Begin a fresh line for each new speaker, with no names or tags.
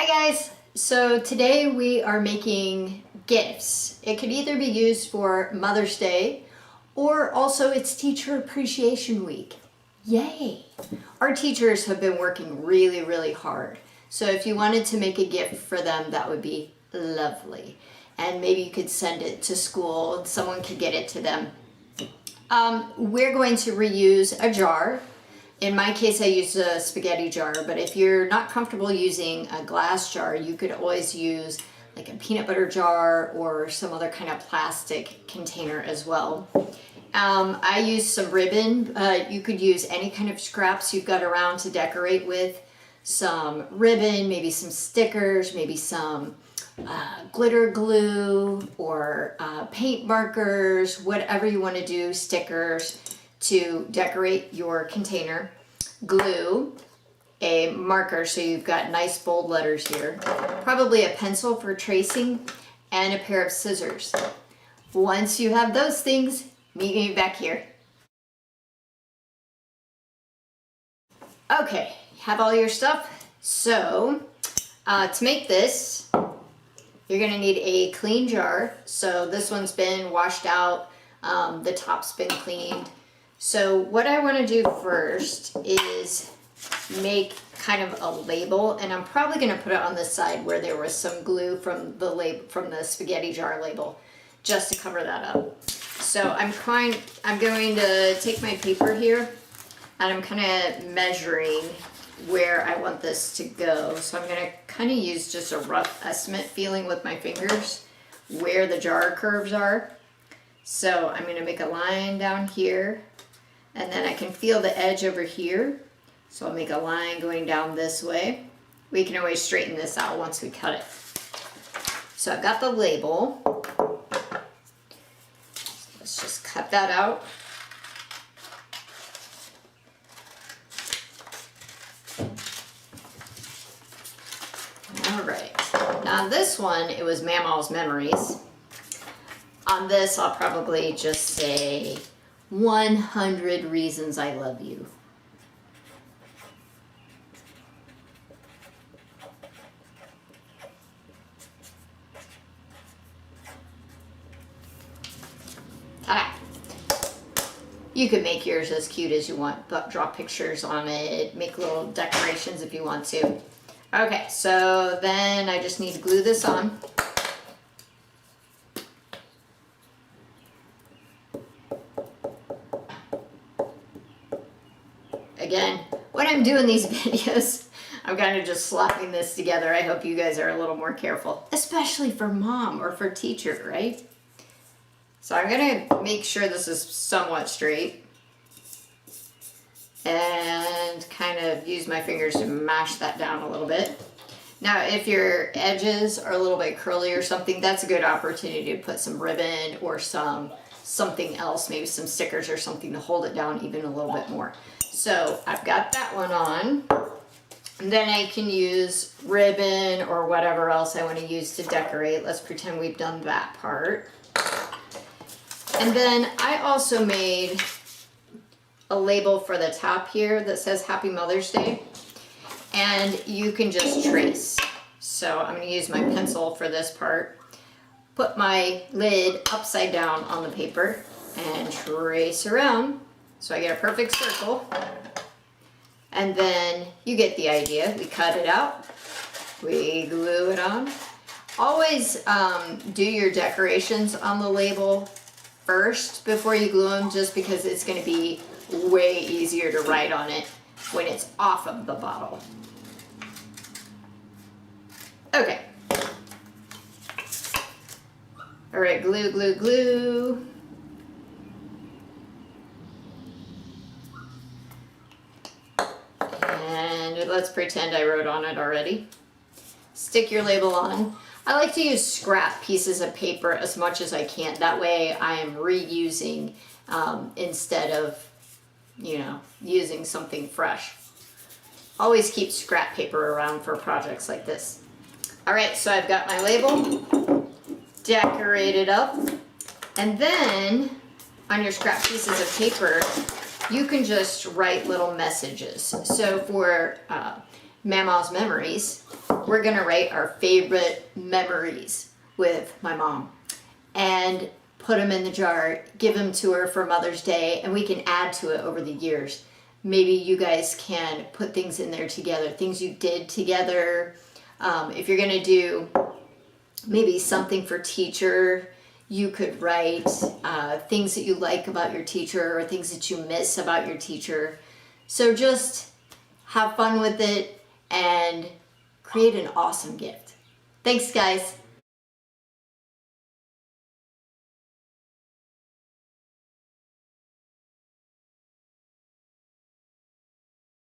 Hi guys! So today we are making gifts. It could either be used for Mother's Day or also it's Teacher Appreciation Week. Yay! Our teachers have been working really hard. So if you wanted to make a gift for them, that would be lovely. And maybe you could send it to school and someone could get it to them. We're going to reuse a jar. In my case, I use a spaghetti jar, but if you're not comfortable using a glass jar, you could always use like a peanut butter jar or some other kind of plastic container as well. I use some ribbon. You could use any kind of scraps you've got around to decorate with. Some ribbon, maybe some stickers, maybe some glitter glue or paint markers, whatever you want to do, stickers to decorate your container. Glue, a marker so you've got nice bold letters here, probably a pencil for tracing, and a pair of scissors. Once you have those things, meet me back here. Okay, have all your stuff. So to make this, you're gonna need a clean jar. So this one's been washed out, the top's been cleaned. So what I want to do first is make kind of a label, and I'm probably going to put it on the side where there was some glue from the spaghetti jar label, just to cover that up. So I'm going to take my paper here, and I'm kind of measuring where I want this to go. So I'm going to kind of use just a rough estimate, feeling with my fingers where the jar curves are. So I'm going to make a line down here. And then I can feel the edge over here. So I'll make a line going down this way. We can always straighten this out once we cut it. So I've got the label. Let's just cut that out. All right. Now this one, it was Mama's Memories. On this, I'll probably just say 100 reasons I love you. Okay. You can make yours as cute as you want, but draw pictures on it, make little decorations if you want to. Okay, so then I just need to glue this on. Again, when I'm doing these videos, I'm kind of just slapping this together. I hope you guys are a little more careful, especially for mom or for teacher, right? So I'm gonna make sure this is somewhat straight and kind of use my fingers to mash that down a little bit. Now, if your edges are a little bit curly or something, that's a good opportunity to put some ribbon or something else, maybe some stickers or something to hold it down even a little bit more. So I've got that one on, and then I can use ribbon or whatever else I want to use to decorate. Let's pretend we've done that part. And then I also made a label for the top here that says Happy Mother's Day, and you can just trace. So I'm going to use my pencil for this part, put my lid upside down on the paper, and trace around. So I get a perfect circle, and then you get the idea. We cut it out, we glue it on. Always do your decorations on the label first before you glue them, just because it's going to be way easier to write on it when it's off of the bottle. Okay. All right, glue, glue, glue. And let's pretend I wrote on it already. Stick your label on. I like to use scrap pieces of paper as much as I can. That way I am reusing instead of, using something fresh. Always keep scrap paper around for projects like this. All right, so I've got my label decorated up. And then on your scrap pieces of paper, you can just write little messages. So for Mama's Memories, we're gonna write our favorite memories with my mom and put them in the jar, give them to her for Mother's Day, and we can add to it over the years. Maybe you guys can put things in there together, things you did together. If you're gonna do maybe something for teacher, you could write things that you like about your teacher or things that you miss about your teacher. So just have fun with it and create an awesome gift. Thanks, guys.